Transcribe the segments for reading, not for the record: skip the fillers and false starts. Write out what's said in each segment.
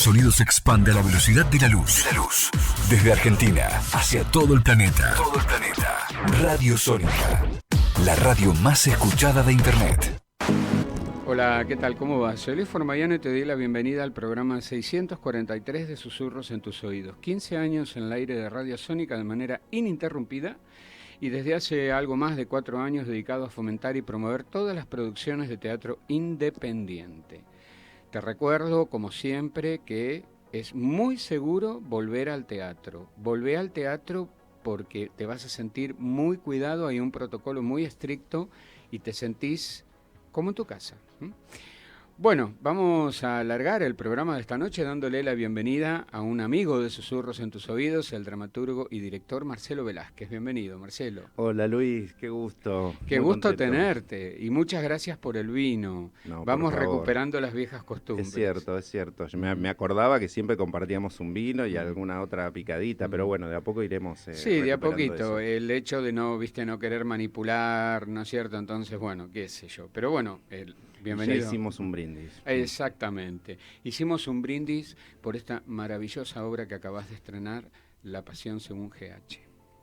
sonido se expande a la velocidad de la luz. Desde Argentina hacia todo el planeta. Radio Sónica, la radio más escuchada de Internet. Hola, ¿qué tal? ¿Cómo vas? Soy Luis Formayano y te doy la bienvenida al programa 643 de Susurros en tus oídos. 15 años en el aire de Radio Sónica de manera ininterrumpida y desde hace algo más de 4 años dedicado a fomentar y promover todas las producciones de teatro independiente. Te recuerdo, como siempre, que es muy seguro volver al teatro. Volvé al teatro porque te vas a sentir muy cuidado, hay un protocolo muy estricto y te sentís como en tu casa. Bueno, vamos a alargar el programa de esta noche dándole la bienvenida a un amigo de Susurros en tus oídos, el dramaturgo y director Marcelo Velázquez. Bienvenido, Marcelo. Hola Luis, qué gusto. Qué Muy gusto contento. tenerte y muchas gracias por el vino. No, Vamos por favor. recuperando las viejas costumbres. Es cierto. Yo me acordaba que siempre compartíamos un vino y alguna otra picadita, pero bueno, de a poco iremos Sí, de a recuperando poquito. eso. El hecho de no querer manipular, ¿no es cierto? Entonces, bueno, qué sé yo. Pero bueno, bienvenido. Ya hicimos un brindis. Exactamente. Hicimos un brindis por esta maravillosa obra que acabas de estrenar, La Pasión según GH,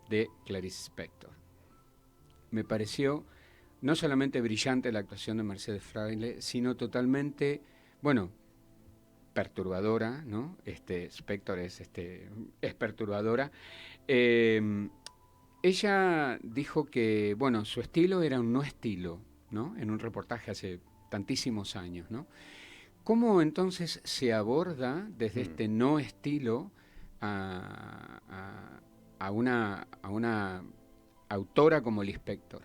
de Clarice Spector. Me pareció no solamente brillante la actuación de Mercedes Fraile, sino totalmente, bueno, perturbadora, ¿no? Spector es perturbadora. Ella dijo que, bueno, su estilo era un no estilo, ¿no? En un reportaje hace tantísimos años, ¿no? ¿Cómo entonces se aborda desde este no estilo a una autora como Liz Spector?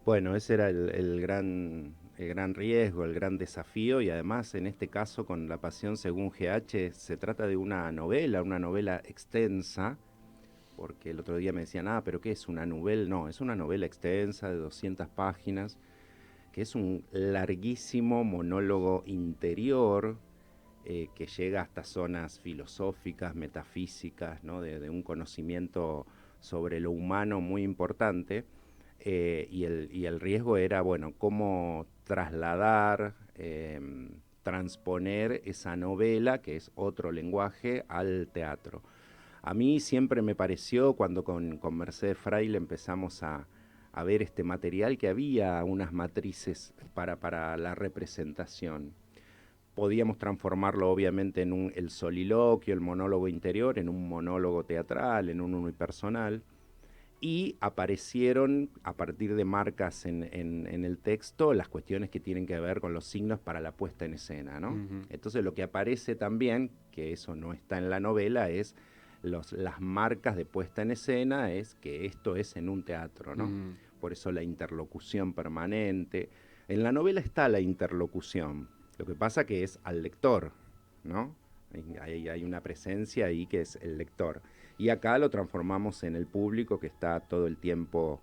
Bueno, ese era el gran riesgo, el gran desafío, y además en este caso con La Pasión según GH se trata de una novela extensa, porque el otro día me decían, pero ¿qué es una novela? No, es una novela extensa de 200 páginas, que es un larguísimo monólogo interior que llega hasta zonas filosóficas, metafísicas, ¿no? de un conocimiento sobre lo humano muy importante, y el riesgo era, bueno, cómo trasladar, transponer esa novela, que es otro lenguaje, al teatro. A mí siempre me pareció, cuando con Mercedes Fraile empezamos a ver este material, que había unas matrices para la representación. Podíamos transformarlo obviamente en el soliloquio, el monólogo interior, en un monólogo teatral, en un unipersonal, y aparecieron a partir de marcas en el texto las cuestiones que tienen que ver con los signos para la puesta en escena, ¿no? Entonces lo que aparece también, que eso no está en la novela, es las marcas de puesta en escena, es que esto es en un teatro, ¿no? Por eso la interlocución permanente. En la novela está la interlocución, lo que pasa que es al lector, ¿no? Hay una presencia ahí que es el lector. Y acá lo transformamos en el público que está todo el tiempo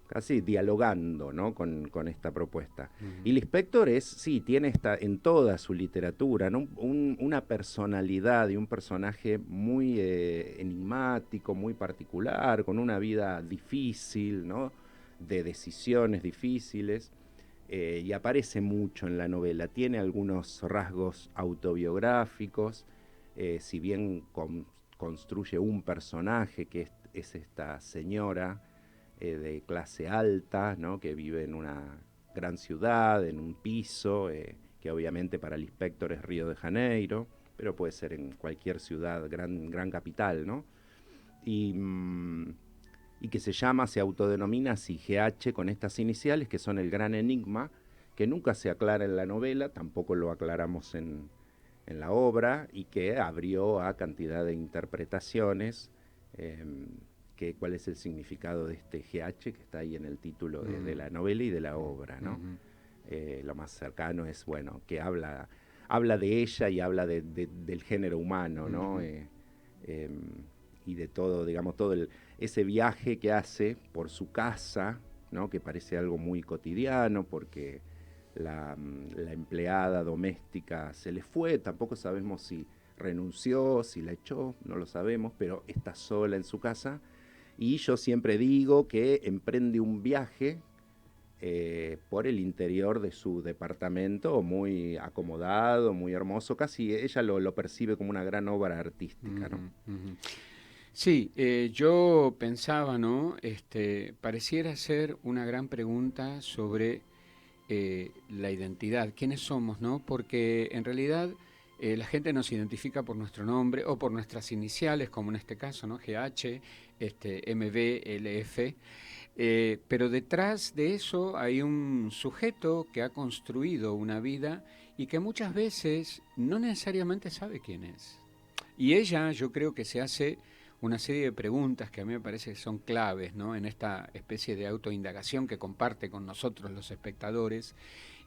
casi dialogando, ¿no? con esta propuesta. Y Liz Spector tiene en toda su literatura, ¿no? una personalidad y un personaje muy enigmático, muy particular, con una vida difícil, ¿no? De decisiones difíciles, y aparece mucho en la novela. Tiene algunos rasgos autobiográficos, si bien construye un personaje que es esta señora de clase alta, ¿no? Que vive en una gran ciudad, en un piso, que obviamente para el Spector es Río de Janeiro, pero puede ser en cualquier ciudad, gran capital, ¿no? Y que se autodenomina así GH, con estas iniciales que son el gran enigma, que nunca se aclara en la novela, tampoco lo aclaramos en la obra, y que abrió a cantidad de interpretaciones, cuál es el significado de este GH que está ahí en el título de la novela y de la obra, ¿no? Lo más cercano es, bueno, que habla de ella y habla del género humano, ¿no? Y de todo, digamos, ese viaje que hace por su casa, ¿no? Que parece algo muy cotidiano, porque la empleada doméstica se le fue, tampoco sabemos si renunció, si la echó, no lo sabemos, pero está sola en su casa, y yo siempre digo que emprende un viaje por el interior de su departamento, muy acomodado, muy hermoso, casi ella lo percibe como una gran obra artística, ¿no? Ujú. Sí, yo pensaba, ¿no? Pareciera ser una gran pregunta sobre la identidad, quiénes somos, ¿no? Porque en realidad la gente nos identifica por nuestro nombre o por nuestras iniciales, como en este caso, ¿no? GH, MB, LF. Pero detrás de eso hay un sujeto que ha construido una vida y que muchas veces no necesariamente sabe quién es. Y ella, yo creo que se hace una serie de preguntas que a mí me parece que son claves, ¿no? En esta especie de autoindagación que comparte con nosotros los espectadores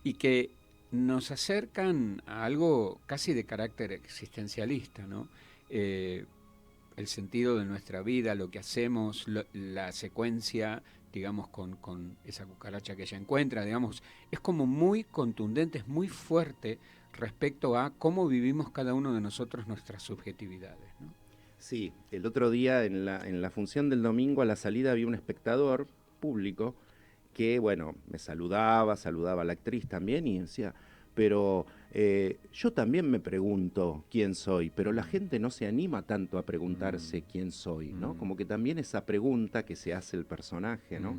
y que nos acercan a algo casi de carácter existencialista, ¿no? El sentido de nuestra vida, lo que hacemos, la secuencia, digamos, con esa cucaracha que ella encuentra, digamos, es como muy contundente, es muy fuerte respecto a cómo vivimos cada uno de nosotros nuestras subjetividades, ¿no? Sí, el otro día en la función del domingo a la salida había un espectador público que, bueno, me saludaba a la actriz también y decía, pero yo también me pregunto quién soy, pero la gente no se anima tanto a preguntarse quién soy, ¿no? Como que también esa pregunta que se hace el personaje, ¿no?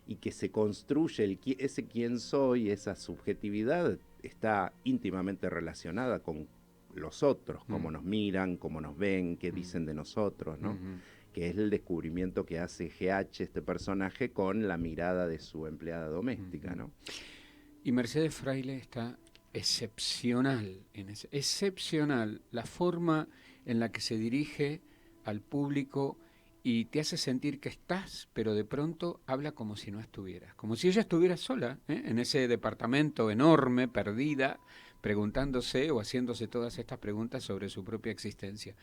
Y que se construye ese quién soy, esa subjetividad, está íntimamente relacionada con los otros, cómo nos miran, cómo nos ven, qué dicen de nosotros, ¿no? Que es el descubrimiento que hace GH, este personaje, con la mirada de su empleada doméstica, ¿no? Y Mercedes Fraile está excepcional, excepcional la forma en la que se dirige al público y te hace sentir que estás, pero de pronto habla como si no estuvieras, como si ella estuviera sola, en ese departamento enorme, perdida, preguntándose o haciéndose todas estas preguntas sobre su propia existencia.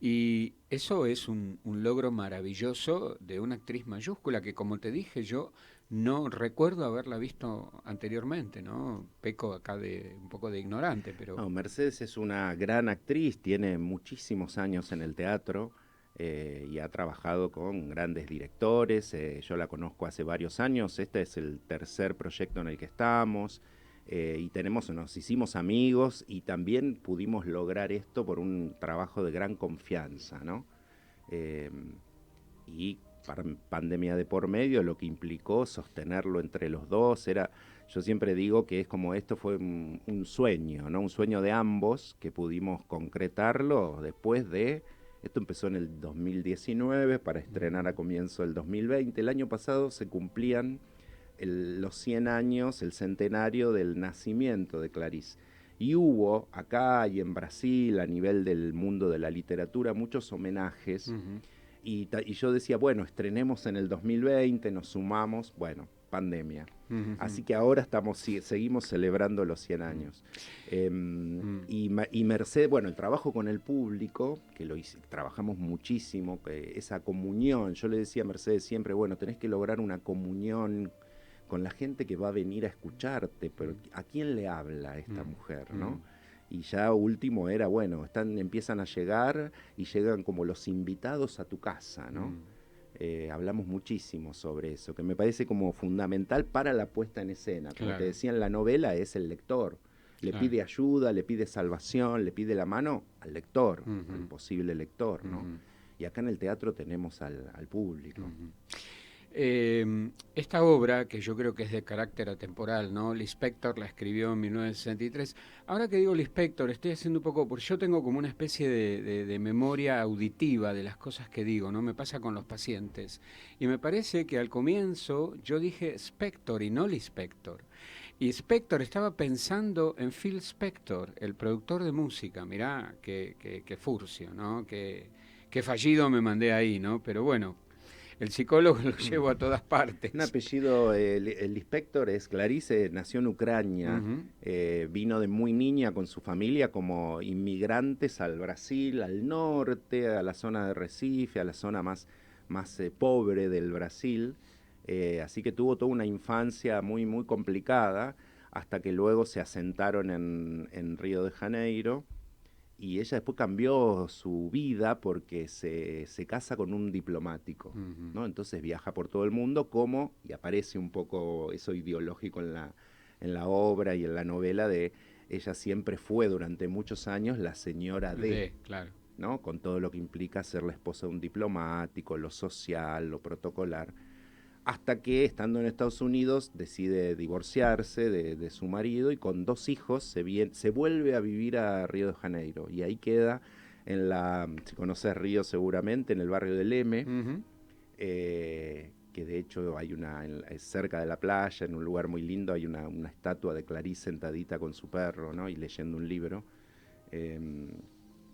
Y eso es un logro maravilloso de una actriz mayúscula que, como te dije, yo no recuerdo haberla visto anteriormente, ¿no? Peco acá de un poco de ignorante, pero... No, Mercedes es una gran actriz, tiene muchísimos años en el teatro y ha trabajado con grandes directores. Yo la conozco hace varios años, este es el tercer proyecto en el que estamos. Y nos hicimos amigos y también pudimos lograr esto por un trabajo de gran confianza, ¿no? Y pandemia de por medio, lo que implicó sostenerlo entre los dos, yo siempre digo que es como esto fue un sueño, ¿no? Un sueño de ambos que pudimos concretarlo después de, esto empezó en el 2019 para estrenar a comienzo del 2020, el año pasado se cumplían los 100 años, el centenario del nacimiento de Clarice. Y hubo acá y en Brasil, a nivel del mundo de la literatura, muchos homenajes. Y yo decía, bueno, estrenemos en el 2020, nos sumamos, bueno, pandemia. Así que ahora seguimos celebrando los 100 años. Y Mercedes, bueno, el trabajo con el público, que trabajamos muchísimo, esa comunión, yo le decía a Mercedes siempre, bueno, tenés que lograr una comunión con la gente que va a venir a escucharte, pero ¿a quién le habla esta mujer, no? Y ya último era, bueno, empiezan a llegar y llegan como los invitados a tu casa, ¿no? Hablamos muchísimo sobre eso, que me parece como fundamental para la puesta en escena. Como te decía en la novela, es el lector. Le pide ayuda, le pide salvación, le pide la mano al lector, al posible lector, ¿no? Y acá en el teatro tenemos al público. Esta obra, que yo creo que es de carácter atemporal, ¿no? Lispector la escribió en 1963. Ahora que digo Lispector, estoy haciendo un poco, porque yo tengo como una especie de memoria auditiva de las cosas que digo, ¿no? Me pasa con los pacientes. Y me parece que al comienzo yo dije Spector y no Lispector. Y Spector estaba pensando en Phil Spector, el productor de música. Mirá, qué furcio, ¿no? Qué fallido me mandé ahí, ¿no? Pero bueno, el psicólogo lo llevo a todas partes. Un apellido, el inspector es Clarice, nació en Ucrania, vino de muy niña con su familia como inmigrantes al Brasil, al norte, a la zona de Recife, a la zona más pobre del Brasil. Así que tuvo toda una infancia muy, muy complicada, hasta que luego se asentaron en Río de Janeiro. y ella después cambió su vida porque se casa con un diplomático, ¿no? Entonces viaja por todo el mundo y aparece un poco eso ideológico en la obra y en la novela de ella siempre fue durante muchos años la señora claro. ¿no? Con todo lo que implica ser la esposa de un diplomático, lo social, lo protocolar, hasta que, estando en Estados Unidos, decide divorciarse de su marido y con 2 hijos se vuelve a vivir a Río de Janeiro. Y ahí queda, si conoces Río seguramente, en el barrio de Leme, que de hecho hay cerca de la playa, en un lugar muy lindo, hay una estatua de Clarice sentadita con su perro, ¿no? Y leyendo un libro.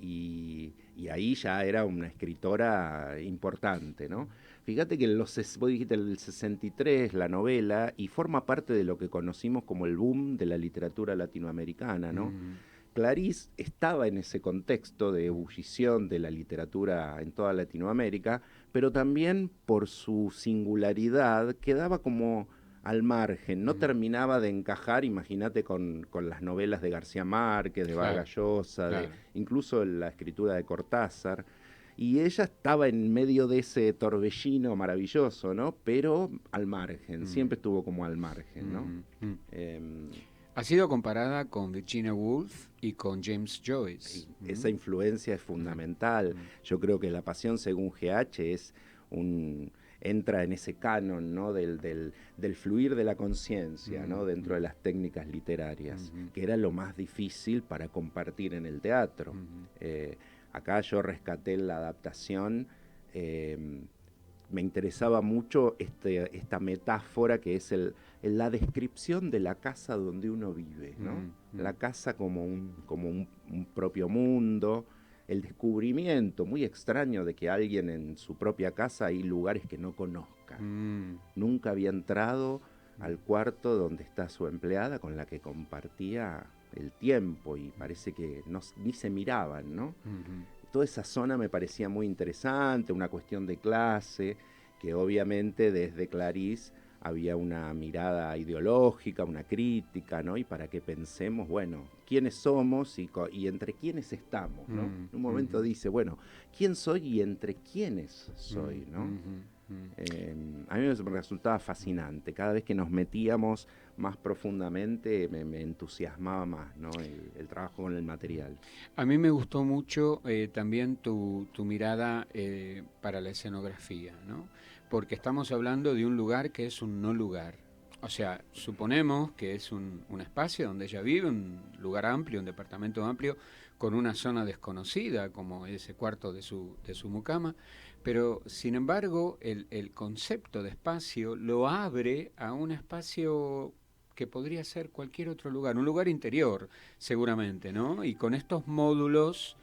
Y ahí ya era una escritora importante, ¿no? Fíjate que vos dijiste el 63, la novela, y forma parte de lo que conocimos como el boom de la literatura latinoamericana, ¿no? Clarice estaba en ese contexto de ebullición de la literatura en toda Latinoamérica, pero también por su singularidad quedaba como al margen, no terminaba de encajar, imagínate, con las novelas de García Márquez, de Vargas Llosa, incluso la escritura de Cortázar, y ella estaba en medio de ese torbellino maravilloso, ¿no? Pero al margen, siempre estuvo como al margen, ¿no? Ha sido comparada con Virginia Woolf y con James Joyce. Esa influencia es fundamental. Yo creo que La Pasión según GH entra en ese canon, ¿no? del fluir de la conciencia, ¿no? Dentro de las técnicas literarias, que era lo más difícil para compartir en el teatro. Acá yo rescaté la adaptación, me interesaba mucho esta metáfora que es la descripción de la casa donde uno vive, ¿no? La casa como un propio mundo, el descubrimiento muy extraño de que alguien en su propia casa hay lugares que no conozca. Nunca había entrado al cuarto donde está su empleada con la que compartía el tiempo y parece que ni se miraban, ¿no? Toda esa zona me parecía muy interesante, una cuestión de clase, que obviamente desde Clarice había una mirada ideológica, una crítica, ¿no? Y para que pensemos, bueno, quiénes somos y entre quiénes estamos, ¿no? En un momento dice, bueno, ¿quién soy y entre quiénes soy, ¿no? A mí me resultaba fascinante. Cada vez que nos metíamos más profundamente me entusiasmaba más, ¿no? El trabajo con el material. A mí me gustó mucho también tu mirada para la escenografía, ¿no? Porque estamos hablando de un lugar que es un no lugar. O sea, suponemos que es un espacio donde ella vive, un lugar amplio, un departamento amplio, con una zona desconocida, como ese cuarto de su mucama, pero sin embargo el concepto de espacio lo abre a un espacio que podría ser cualquier otro lugar, un lugar interior seguramente, ¿no? Y con estos módulos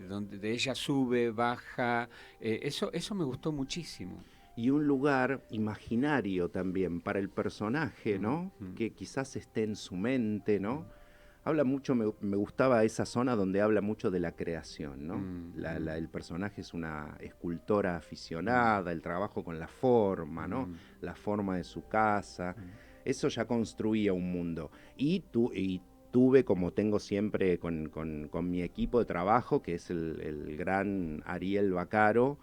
donde de ella sube, baja, eso me gustó muchísimo. Y un lugar imaginario también para el personaje, ¿no? Que quizás esté en su mente, ¿no? Habla mucho, me gustaba esa zona donde habla mucho de la creación, ¿no? El personaje es una escultora aficionada, el trabajo con la forma, ¿no? La forma de su casa. Eso ya construía un mundo. Y tuve, como tengo siempre con mi equipo de trabajo, que es el gran Ariel Bacaro,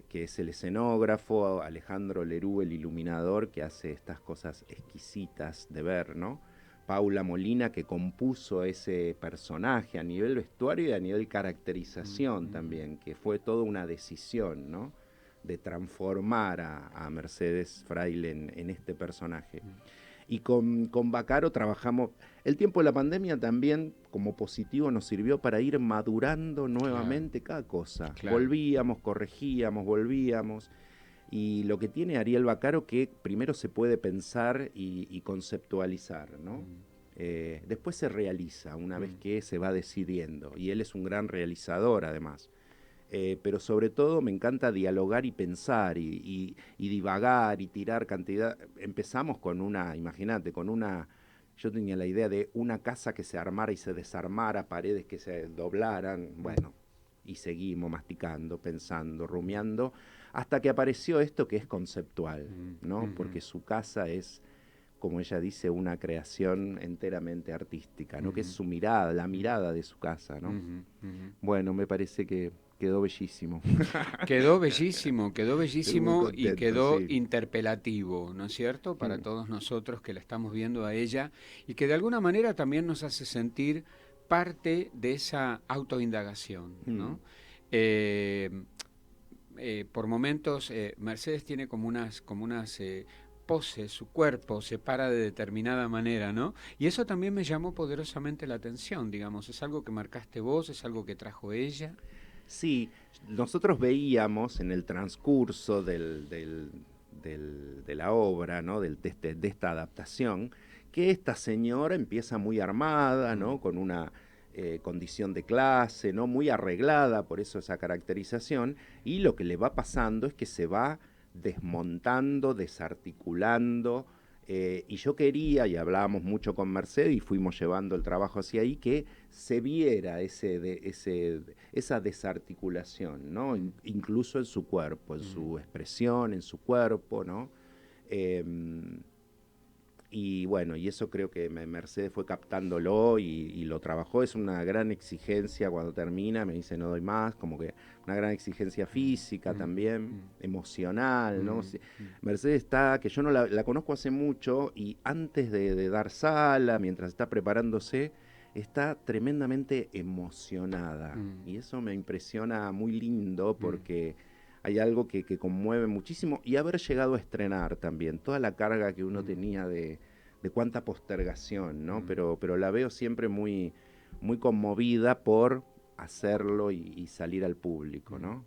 que es el escenógrafo, Alejandro Lerú, el iluminador, que hace estas cosas exquisitas de ver, ¿no? Paula Molina, que compuso ese personaje a nivel vestuario y a nivel caracterización también, que fue toda una decisión, ¿no? De transformar a Mercedes Fraile en este personaje. Y con Bacaro trabajamos. El tiempo de la pandemia también, como positivo, nos sirvió para ir madurando nuevamente cada cosa. Volvíamos, corregíamos, volvíamos. Y lo que tiene Ariel Bacaro, que primero se puede pensar y conceptualizar, ¿no? Después se realiza una vez que se va decidiendo. Y él es un gran realizador, además. Pero sobre todo me encanta dialogar y pensar y divagar y tirar cantidad. Empezamos con imagínate, yo tenía la idea de una casa que se armara y se desarmara, paredes que se doblaran, bueno, y seguimos masticando, pensando, rumiando, hasta que apareció esto que es conceptual, ¿no? Porque su casa es como ella dice, una creación enteramente artística, ¿no? Que es su mirada, la mirada de su casa, ¿no? Bueno, me parece que quedó bellísimo. Quedó bellísimo Estoy muy y contento, quedó sí. interpelativo, ¿no es cierto? Para todos nosotros que la estamos viendo a ella y que de alguna manera también nos hace sentir parte de esa autoindagación, ¿no? Eh, por momentos, Mercedes tiene como unas poses, su cuerpo se para de determinada manera, ¿no? Y eso también me llamó poderosamente la atención, digamos, ¿es algo que marcaste vos, es algo que trajo ella? Sí, nosotros veíamos en el transcurso de la obra, ¿no? De esta adaptación, que esta señora empieza muy armada, ¿no? Con una condición de clase, ¿no? Muy arreglada, por eso esa caracterización, y lo que le va pasando es que se va desmontando, desarticulando, y yo quería, y hablábamos mucho con Mercedes y fuimos llevando el trabajo hacia ahí, que se viera esa desarticulación, ¿no? Incluso en su cuerpo, en su expresión, en su cuerpo, ¿no? Eh, y bueno, y eso creo que Mercedes fue captándolo y lo trabajó. Es una gran exigencia cuando termina, me dice no doy más, como que una gran exigencia física también, emocional, ¿no? Mercedes está, que yo no la conozco hace mucho y antes de dar sala, mientras está preparándose, está tremendamente emocionada. Y eso me impresiona muy lindo porque hay algo que conmueve muchísimo y haber llegado a estrenar también, toda la carga que uno tenía de cuánta postergación, ¿no? Pero la veo siempre muy, muy conmovida por hacerlo y salir al público, ¿no?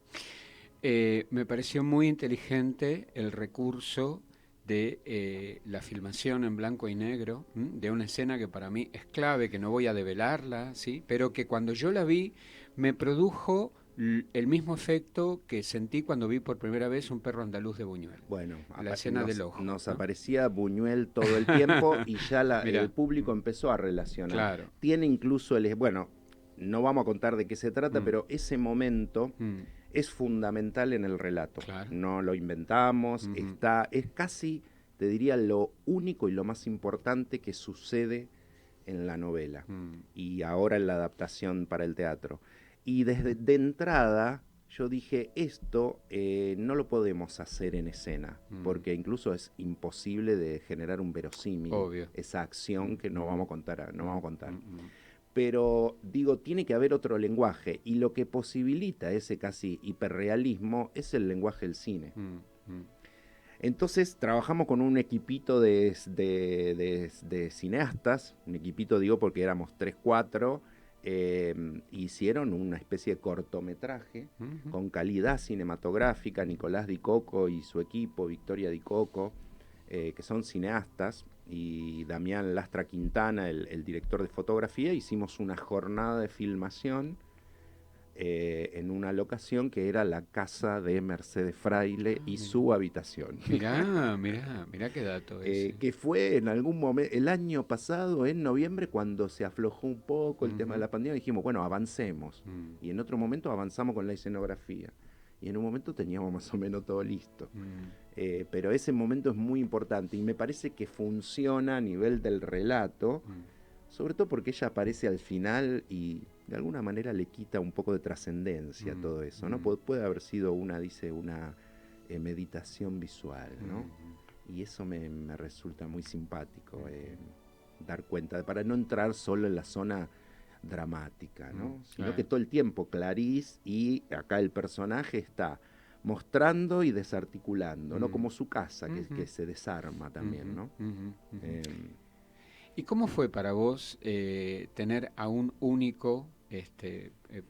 Me pareció muy inteligente el recurso de la filmación en blanco y negro, de una escena que para mí es clave, que no voy a develarla, ¿sí? Pero que cuando yo la vi me produjo el mismo efecto que sentí cuando vi por primera vez Un perro andaluz de Buñuel. Bueno, La escena del ojo. nos ¿no? aparecía Buñuel todo el tiempo y ya el Mirá, público empezó a relacionar. claro. Tiene incluso bueno, no vamos a contar de qué se trata, pero ese momento es fundamental en el relato. Claro. No lo inventamos, es casi, te diría, lo único y lo más importante que sucede en la novela y ahora en la adaptación para el teatro. Y de entrada yo dije, esto no lo podemos hacer en escena, porque incluso es imposible de generar un verosímil, Obvio. esa acción que no vamos a contar. Pero digo, tiene que haber otro lenguaje, y lo que posibilita ese casi hiperrealismo es el lenguaje del cine. Entonces trabajamos con un equipito de cineastas, un equipito digo porque éramos 3, 4, hicieron una especie de cortometraje con calidad cinematográfica, Nicolás Di Coco y su equipo, Victoria Di Coco, que son cineastas, y Damián Lastra Quintana, el director de fotografía. Hicimos una jornada de filmación en una locación que era la casa de Mercedes Fraile y su habitación. Mirá qué dato ese. Que fue en algún momento, el año pasado, en noviembre, cuando se aflojó un poco el tema de la pandemia, dijimos, bueno, avancemos. Y en otro momento avanzamos con la escenografía. Y en un momento teníamos más o menos todo listo. Pero ese momento es muy importante y me parece que funciona a nivel del relato, sobre todo porque ella aparece al final y de alguna manera le quita un poco de trascendencia a todo eso, ¿no? Puede haber sido una meditación visual, ¿no? Y eso me resulta muy simpático, dar cuenta, para no entrar solo en la zona dramática, ¿no? Sino que todo el tiempo Clarice, y acá el personaje está mostrando y desarticulando, ¿no? Como su casa, que se desarma también, ¿no? ¿Y cómo fue para vos tener a un único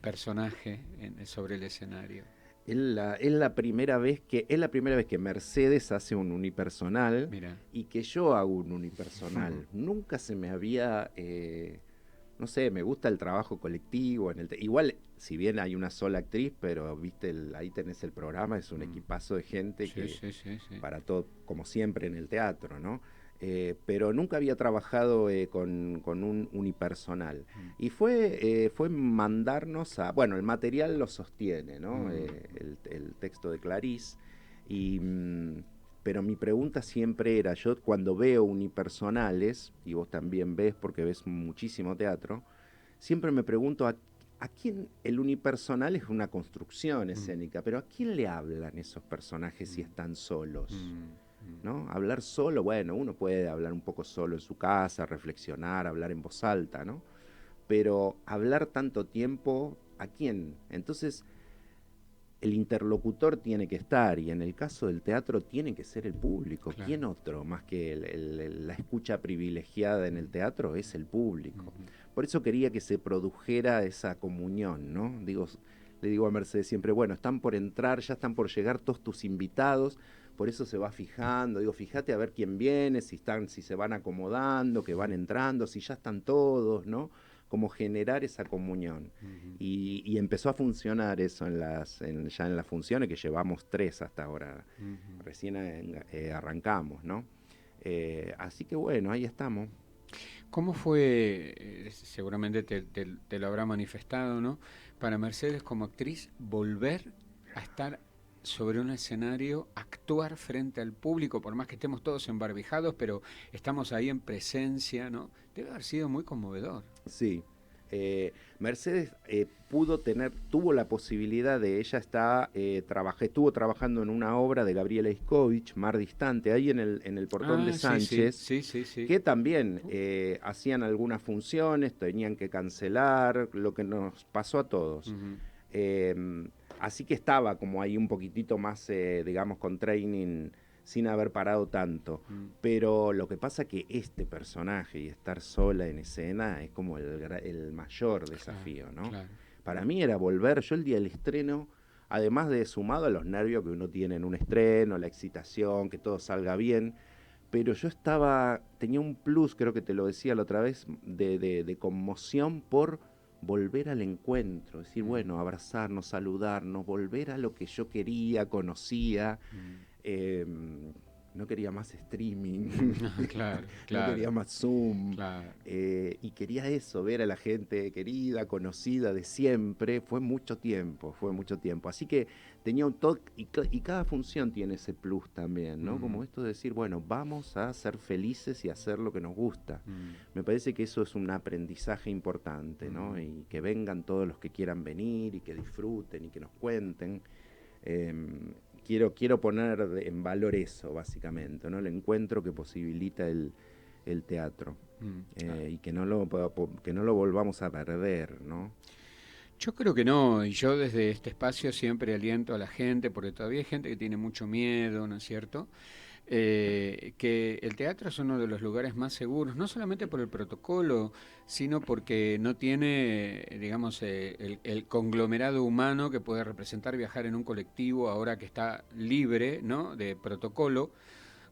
personaje sobre el escenario? Es la primera vez que Mercedes hace un unipersonal. Mirá. Y que yo hago un unipersonal. Nunca se me había... no sé, me gusta el trabajo colectivo. Igual, si bien hay una sola actriz, pero viste, ahí tenés el programa, es un equipazo de gente Sí. para todo, como siempre en el teatro, ¿no? Pero nunca había trabajado con un unipersonal. Y fue mandarnos a... Bueno, el material lo sostiene, ¿no? El texto de Clarice. Y pero mi pregunta siempre era, yo cuando veo unipersonales, y vos también ves porque ves muchísimo teatro, siempre me pregunto a quién el unipersonal es una construcción escénica, pero ¿a quién le hablan esos personajes si están solos? ¿No? Hablar solo, bueno, uno puede hablar un poco solo en su casa, reflexionar, hablar en voz alta, ¿no? Pero hablar tanto tiempo, ¿a quién? Entonces, el interlocutor tiene que estar, y en el caso del teatro tiene que ser el público. Claro. ¿Quién otro más que la escucha privilegiada en el teatro es el público? Por eso quería que se produjera esa comunión, ¿no? Le digo a Mercedes siempre, bueno, están por entrar, ya están por llegar todos tus invitados, por eso se va fijando, digo, fíjate a ver quién viene, si se van acomodando, que van entrando, si ya están todos, ¿no? Como generar esa comunión. Y empezó a funcionar eso ya en las funciones, que llevamos 3 hasta ahora. Recién arrancamos, ¿no? Así que bueno, ahí estamos. ¿Cómo fue, seguramente te lo habrá manifestado, ¿no? Para Mercedes como actriz, volver a estar sobre un escenario, actuar frente al público, por más que estemos todos embarbijados, pero estamos ahí en presencia, ¿no? Debe haber sido muy conmovedor. Sí. Mercedes tuvo la posibilidad de, ella estuvo trabajando en una obra de Gabriela Iskovich, Mar Distante, ahí en el Portón de Sánchez, sí. que también hacían algunas funciones, tenían que cancelar, lo que nos pasó a todos. Así que estaba como ahí un poquitito más, digamos, con training, sin haber parado tanto. Pero lo que pasa que este personaje y estar sola en escena es como el mayor desafío, ¿no? Claro. Para mí era volver, yo el día del estreno, además de sumado a los nervios que uno tiene en un estreno, la excitación, que todo salga bien, pero yo tenía un plus, creo que te lo decía la otra vez, de conmoción por volver al encuentro, decir, bueno, abrazarnos, saludarnos, volver a lo que yo quería, conocía. No quería más streaming, claro. No quería más Zoom, y quería eso, ver a la gente querida, conocida de siempre. Fue mucho tiempo, así que tenía un toque, y cada función tiene ese plus también, ¿no? Como esto de decir, bueno, vamos a ser felices y hacer lo que nos gusta. Me parece que eso es un aprendizaje importante, ¿no? Y que vengan todos los que quieran venir, y que disfruten, y que nos cuenten. Quiero poner en valor eso, básicamente, ¿no? El encuentro que posibilita el teatro, y que no lo volvamos a perder, ¿no? Yo creo que no, y yo desde este espacio siempre aliento a la gente, porque todavía hay gente que tiene mucho miedo, ¿no es cierto?, que el teatro es uno de los lugares más seguros, no solamente por el protocolo, sino porque no tiene, digamos, el conglomerado humano que puede representar viajar en un colectivo ahora que está libre, ¿no?, de protocolo,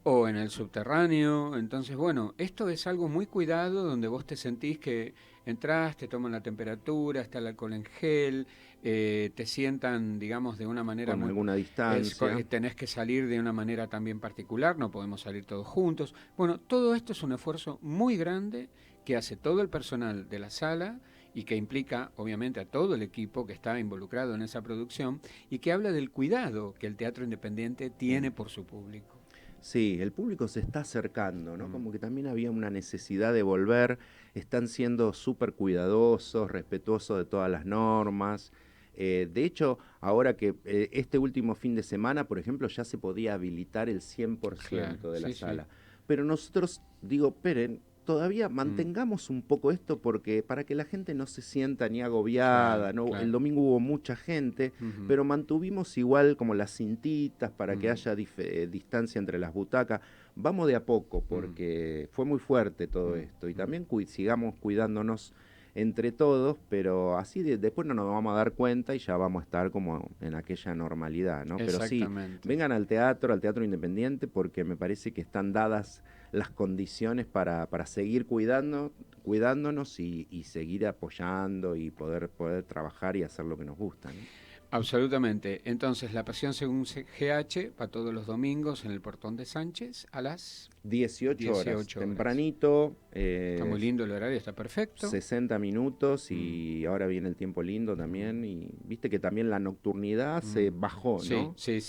o en el subterráneo. Entonces, bueno, esto es algo muy cuidado, donde vos te sentís que entrás, te toman la temperatura, está el alcohol en gel, te sientan, digamos, de una manera... Con alguna distancia. Tenés que salir de una manera también particular, no podemos salir todos juntos. Bueno, todo esto es un esfuerzo muy grande que hace todo el personal de la sala y que implica, obviamente, a todo el equipo que está involucrado en esa producción, y que habla del cuidado que el teatro independiente tiene por su público. Sí, el público se está acercando, ¿no? Como que también había una necesidad de volver, están siendo súper cuidadosos, respetuosos de todas las normas. De hecho, ahora que este último fin de semana, por ejemplo, ya se podía habilitar el 100% de la sala. Pero nosotros, esperen, todavía mantengamos un poco esto, porque para que la gente no se sienta ni agobiada, ¿no? El domingo hubo mucha gente, pero mantuvimos igual como las cintitas para que haya distancia entre las butacas. Vamos de a poco, porque fue muy fuerte todo esto, y también sigamos cuidándonos entre todos, pero así después no nos vamos a dar cuenta y ya vamos a estar como en aquella normalidad, ¿no? Pero sí, vengan al teatro independiente, porque me parece que están dadas las condiciones para seguir cuidándonos y seguir apoyando y poder trabajar y hacer lo que nos gusta, ¿no? Absolutamente. Entonces, La Pasión según GH va todos los domingos en el Portón de Sánchez a las 18 horas, 18 horas. Tempranito. Está muy lindo el horario, está perfecto. 60 minutos y ahora viene el tiempo lindo también. Y viste que también la nocturnidad se bajó, ¿no? Sí.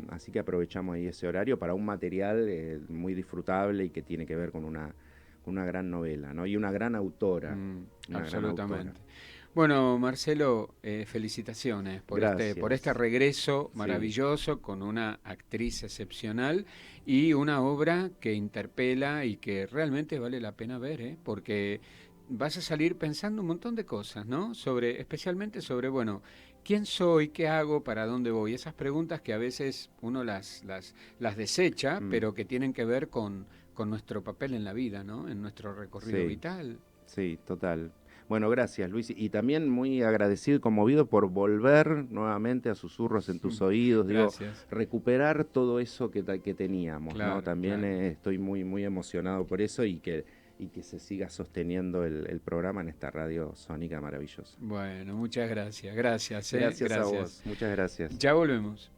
Así que aprovechamos ahí ese horario para un material muy disfrutable y que tiene que ver con una gran novela, ¿no? Y una gran autora. Absolutamente. Bueno, Marcelo, felicitaciones por este regreso maravilloso con una actriz excepcional y una obra que interpela y que realmente vale la pena ver, porque vas a salir pensando un montón de cosas, ¿no? Especialmente sobre, bueno, ¿quién soy? ¿Qué hago? ¿Para dónde voy? Esas preguntas que a veces uno las desecha, pero que tienen que ver con nuestro papel en la vida, ¿no? En nuestro recorrido vital. Sí, total. Bueno, gracias, Luis. Y también muy agradecido y conmovido por volver nuevamente a Susurros en tus oídos. Digo, recuperar todo eso que teníamos, claro, ¿no? También estoy muy, muy emocionado por eso y que se siga sosteniendo el programa en esta radio sónica maravillosa. Bueno, muchas gracias. Gracias a vos. Muchas gracias. Ya volvemos.